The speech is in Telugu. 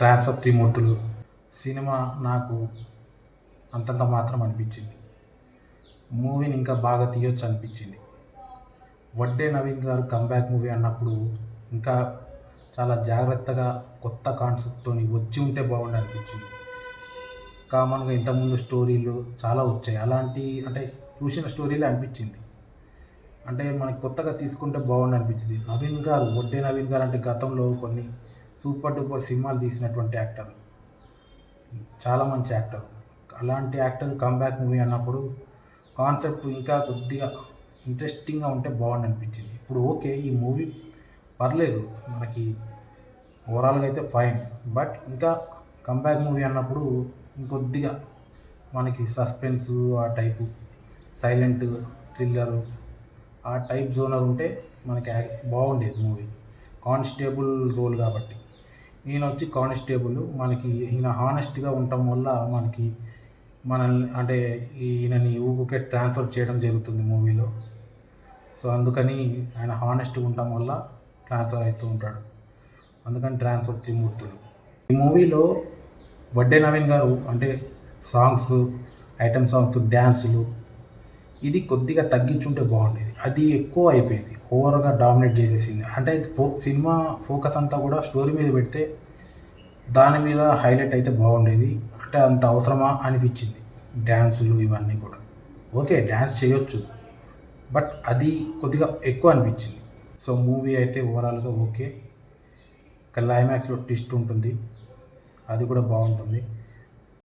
ట్రాన్స్ఫర్ త్రిమూర్తులు సినిమా నాకు అంతంత మాత్రం అనిపించింది. మూవీని ఇంకా బాగా తీయొచ్చు అనిపించింది. వడ్డే నవీన్ గారు కంబ్యాక్ మూవీ అన్నప్పుడు ఇంకా చాలా జాగ్రత్తగా కొత్త కాన్సెప్ట్తో వచ్చి ఉంటే బాగుండు అనిపించింది. కామన్గా ఇంతకుముందు స్టోరీలు చాలా వచ్చాయి, అలాంటి అంటే చూసిన స్టోరీలే అనిపించింది. అంటే మనకి కొత్తగా తీసుకుంటే బాగుండు అనిపించింది. నవీన్ గారు, వడ్డే నవీన్ గారు అంటే గతంలో కొన్ని సూపర్ డూపర్ సినిమాలు తీసినటువంటి యాక్టర్, చాలా మంచి యాక్టర్. అలాంటి యాక్టర్ కంబ్యాక్ మూవీ అన్నప్పుడు కాన్సెప్ట్ ఇంకా కొద్దిగా ఇంట్రెస్టింగ్గా ఉంటే బాగుండు అనిపించింది. ఇప్పుడు ఓకే, ఈ మూవీ పర్లేదు, మనకి ఓవరాల్గా అయితే ఫైన్. బట్ ఇంకా కంబ్యాక్ మూవీ అన్నప్పుడు ఇంకొద్దిగా మనకి సస్పెన్సు ఆ టైపు, సైలెంట్ థ్రిల్లరు ఆ టైప్ జోనర్ ఉంటే మనకి బాగుండేది మూవీ. కానిస్టేబుల్ రోల్ కాబట్టి ఈయన వచ్చి కానిస్టేబుల్, మనకి ఈయన హానెస్ట్గా ఉండటం వల్ల మనకి మనల్ని అంటే ఈయనని ఊరికే ట్రాన్స్ఫర్ చేయడం జరుగుతుంది మూవీలో. సో అందుకని ఆయన హానెస్ట్గా ఉండటం వల్ల ట్రాన్స్ఫర్ అవుతూ ఉంటాడు. అందుకని ట్రాన్స్ఫర్ త్రిమూర్తులు. ఈ మూవీలో వడ్డే నవీన్ గారు అంటే సాంగ్స్, ఐటమ్ సాంగ్స్, డ్యాన్సులు ఇది కొద్దిగా తగ్గించుంటే బాగుండేది. అది ఎక్కువ అయిపోయింది, ఓవర్గా డామినేట్ చేసేసింది. అంటే సినిమా ఫోకస్ అంతా కూడా స్టోరీ మీద పెడితే దాని మీద హైలైట్ అయితే బాగుండేది. అంటే అంత అవసరమా అనిపించింది. డ్యాన్సులు ఇవన్నీ కూడా ఓకే, డ్యాన్స్ చేయొచ్చు, బట్ అది కొద్దిగా ఎక్కువ అనిపించింది. సో మూవీ అయితే ఓవరాల్గా ఓకే. క్లైమాక్స్లో ట్విస్ట్ ఉంటుంది, అది కూడా బాగుంటుంది.